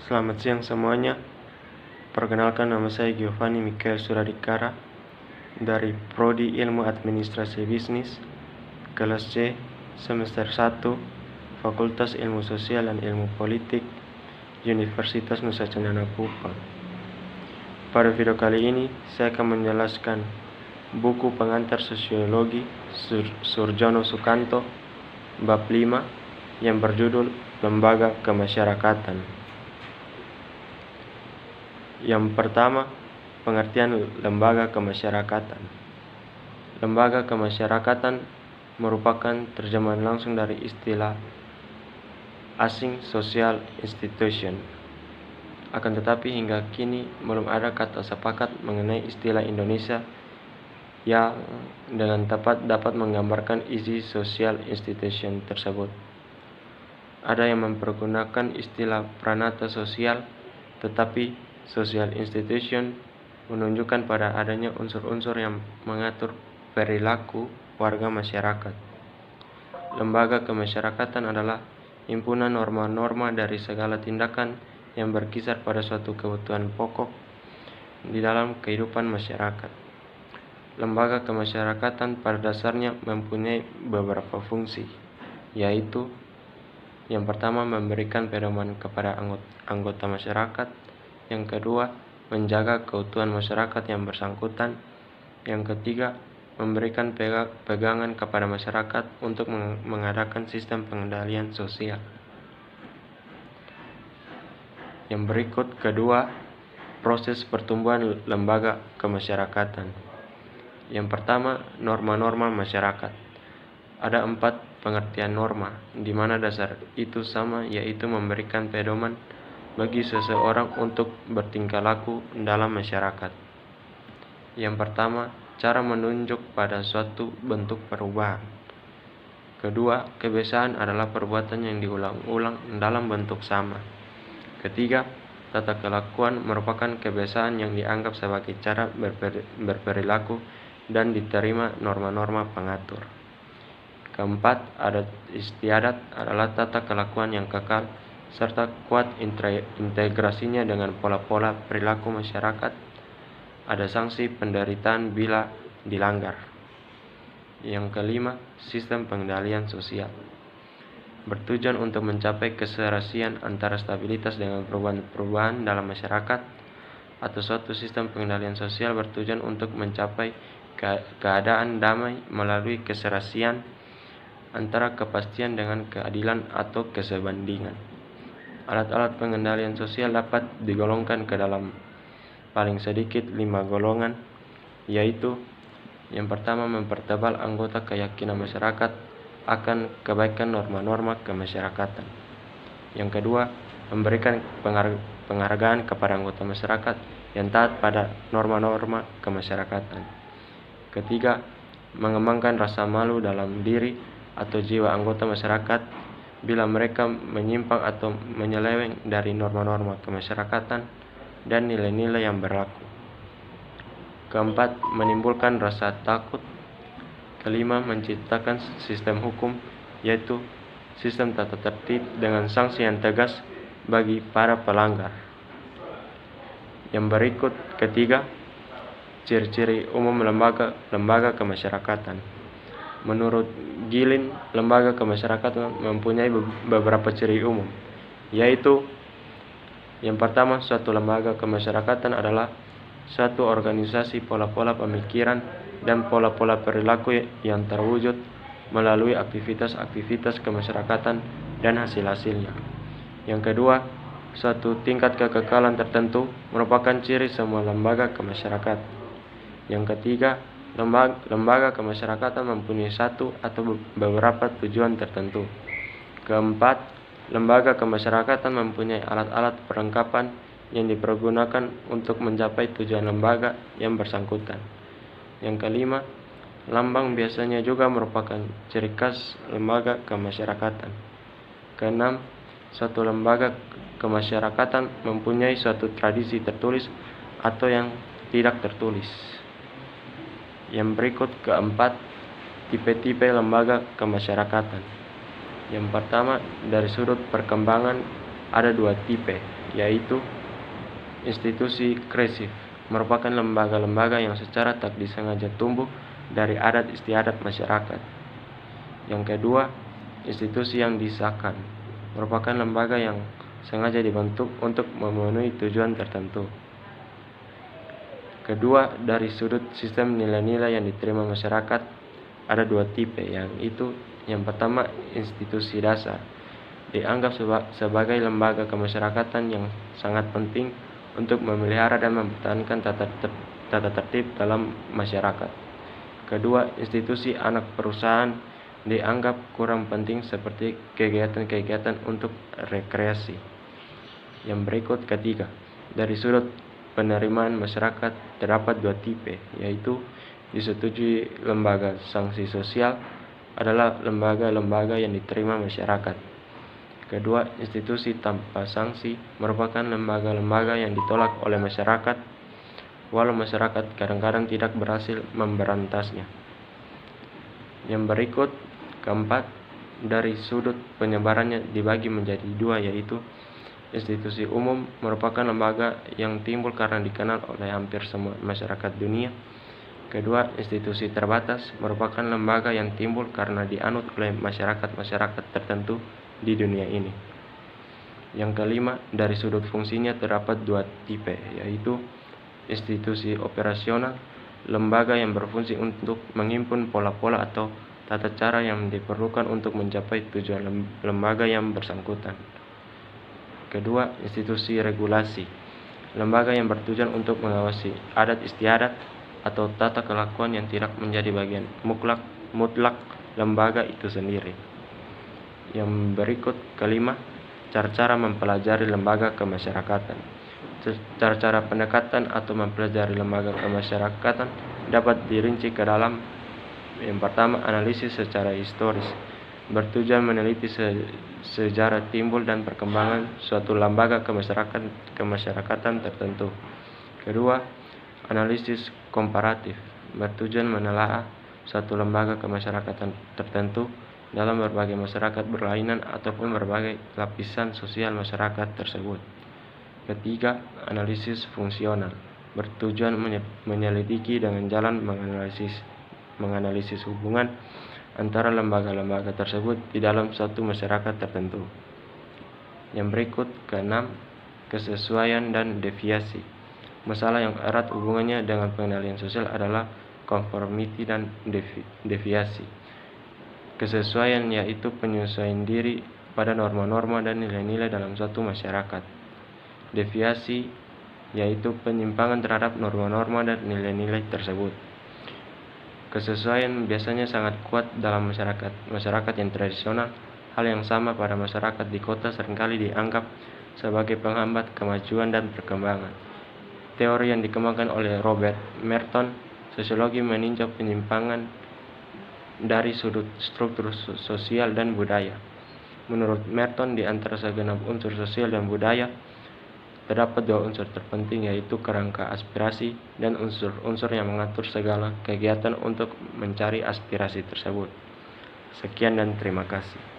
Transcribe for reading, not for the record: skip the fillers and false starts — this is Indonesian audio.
Selamat siang semuanya. Perkenalkan, nama saya Giovanni Mikael Suradikara dari Prodi Ilmu Administrasi Bisnis, kelas C, semester 1, Fakultas Ilmu Sosial dan Ilmu Politik, Universitas Nusa Cendana Kupang. Pada video kali ini, saya akan menjelaskan buku pengantar sosiologi Surjono Sukanto, bab 5, yang berjudul Lembaga Kemasyarakatan. Yang pertama, pengertian lembaga kemasyarakatan. Lembaga kemasyarakatan merupakan terjemahan langsung dari istilah asing social institution. Akan tetapi hingga kini belum ada kata sepakat mengenai istilah Indonesia yang dengan tepat dapat menggambarkan isi social institution tersebut. Ada yang mempergunakan istilah pranata sosial, tetapi social institution menunjukkan pada adanya unsur-unsur yang mengatur perilaku warga masyarakat. Lembaga kemasyarakatan adalah himpunan norma-norma dari segala tindakan yang berkisar pada suatu kebutuhan pokok di dalam kehidupan masyarakat. Lembaga kemasyarakatan pada dasarnya mempunyai beberapa fungsi, yaitu yang pertama, memberikan pedoman kepada anggota masyarakat. Yang kedua, menjaga keutuhan masyarakat yang bersangkutan. Yang ketiga, memberikan pegangan kepada masyarakat untuk mengadakan sistem pengendalian sosial. Yang berikut kedua, proses pertumbuhan lembaga kemasyarakatan. Yang pertama, norma-norma masyarakat. Ada 4 pengertian norma, di mana dasar itu sama, yaitu memberikan pedoman bagi seseorang untuk bertingkah laku dalam masyarakat. Yang pertama, cara menunjuk pada suatu bentuk perubahan. Kedua, kebiasaan adalah perbuatan yang diulang-ulang dalam bentuk sama. Ketiga, tata kelakuan merupakan kebiasaan yang dianggap sebagai cara berperilaku dan diterima norma-norma pengatur. Keempat, adat istiadat adalah tata kelakuan yang kekal serta kuat integrasinya dengan pola-pola perilaku masyarakat. Ada sanksi penderitaan bila dilanggar. Yang kelima, sistem pengendalian sosial. Bertujuan untuk mencapai keserasian antara stabilitas dengan perubahan-perubahan dalam masyarakat, atau suatu sistem pengendalian sosial bertujuan untuk mencapai keadaan damai melalui keserasian antara kepastian dengan keadilan atau kesebandingan. Alat-alat pengendalian sosial dapat digolongkan ke dalam paling sedikit 5 golongan, yaitu yang pertama, mempertebal anggota keyakinan masyarakat akan kebaikan norma-norma kemasyarakatan. Yang kedua, memberikan penghargaan kepada anggota masyarakat yang taat pada norma-norma kemasyarakatan. Ketiga, mengembangkan rasa malu dalam diri atau jiwa anggota masyarakat bila mereka menyimpang atau menyeleweng dari norma-norma kemasyarakatan dan nilai-nilai yang berlaku. Keempat, menimbulkan rasa takut. Kelima, menciptakan sistem hukum, yaitu sistem tata tertib dengan sanksi yang tegas bagi para pelanggar. Yang berikut ketiga, ciri-ciri umum lembaga kemasyarakatan. Menurut Gilin, lembaga kemasyarakatan mempunyai beberapa ciri umum, yaitu yang pertama, suatu lembaga kemasyarakatan adalah suatu organisasi pola-pola pemikiran dan pola-pola perilaku yang terwujud melalui aktivitas-aktivitas kemasyarakatan dan hasil-hasilnya. Yang kedua, suatu tingkat kekekalan tertentu merupakan ciri semua lembaga kemasyarakatan. Yang ketiga, lembaga kemasyarakatan mempunyai satu atau beberapa tujuan tertentu. Keempat, lembaga kemasyarakatan mempunyai alat-alat perlengkapan yang dipergunakan untuk mencapai tujuan lembaga yang bersangkutan. Yang kelima, lambang biasanya juga merupakan ciri khas lembaga kemasyarakatan. Keenam, suatu lembaga kemasyarakatan mempunyai suatu tradisi tertulis atau yang tidak tertulis. Yang berikut keempat, tipe-tipe lembaga kemasyarakatan. Yang pertama, dari sudut perkembangan ada dua tipe, yaitu institusi kreatif, merupakan lembaga-lembaga yang secara tak disengaja tumbuh dari adat istiadat masyarakat. Yang kedua, institusi yang disahkan, merupakan lembaga yang sengaja dibentuk untuk memenuhi tujuan tertentu. Kedua, dari sudut sistem nilai-nilai yang diterima masyarakat, ada dua tipe, yaitu yang pertama, institusi dasar, dianggap sebagai lembaga kemasyarakatan yang sangat penting untuk memelihara dan mempertahankan tata tertib dalam masyarakat. Kedua, institusi anak perusahaan dianggap kurang penting seperti kegiatan-kegiatan untuk rekreasi. Yang berikut ketiga, dari sudut penerimaan masyarakat terdapat dua tipe, yaitu disetujui lembaga sanksi sosial adalah lembaga-lembaga yang diterima masyarakat. Kedua, institusi tanpa sanksi merupakan lembaga-lembaga yang ditolak oleh masyarakat, walau masyarakat kadang-kadang tidak berhasil memberantasnya. Yang berikut keempat, dari sudut penyebarannya dibagi menjadi dua, yaitu institusi umum merupakan lembaga yang timbul karena dikenal oleh hampir semua masyarakat dunia. Kedua, institusi terbatas merupakan lembaga yang timbul karena dianut oleh masyarakat-masyarakat tertentu di dunia ini. Yang kelima, dari sudut fungsinya terdapat dua tipe, yaitu institusi operasional, lembaga yang berfungsi untuk menghimpun pola-pola atau tata cara yang diperlukan untuk mencapai tujuan lembaga yang bersangkutan. Kedua, institusi regulasi, lembaga yang bertujuan untuk mengawasi adat istiadat atau tata kelakuan yang tidak menjadi bagian mutlak lembaga itu sendiri. Yang berikut kelima, cara-cara mempelajari lembaga kemasyarakatan. Cara-cara pendekatan atau mempelajari lembaga kemasyarakatan dapat dirinci ke dalam: yang pertama, analisis secara historis, bertujuan meneliti sejarah timbul dan perkembangan suatu lembaga kemasyarakatan tertentu. Kedua, analisis komparatif, bertujuan menelaah suatu lembaga kemasyarakatan tertentu dalam berbagai masyarakat berlainan ataupun berbagai lapisan sosial masyarakat tersebut. Ketiga, analisis fungsional, bertujuan menyelidiki dengan jalan menganalisis hubungan antara lembaga-lembaga tersebut di dalam suatu masyarakat tertentu. Yang berikut keenam, kesesuaian dan deviasi. Masalah yang erat hubungannya dengan pengendalian sosial adalah conformity dan deviasi. Kesesuaian yaitu penyesuaian diri pada norma-norma dan nilai-nilai dalam suatu masyarakat. Deviasi yaitu penyimpangan terhadap norma-norma dan nilai-nilai tersebut. Kesesuaian biasanya sangat kuat dalam masyarakat yang tradisional. Hal yang sama pada masyarakat di kota seringkali dianggap sebagai penghambat kemajuan dan perkembangan. Teori yang dikembangkan oleh Robert Merton, sosiologi, meninjau penyimpangan dari sudut struktur sosial dan budaya. Menurut Merton, di antara segenap unsur sosial dan budaya, terdapat dua unsur terpenting, yaitu kerangka aspirasi dan unsur-unsur yang mengatur segala kegiatan untuk mencari aspirasi tersebut. Sekian dan terima kasih.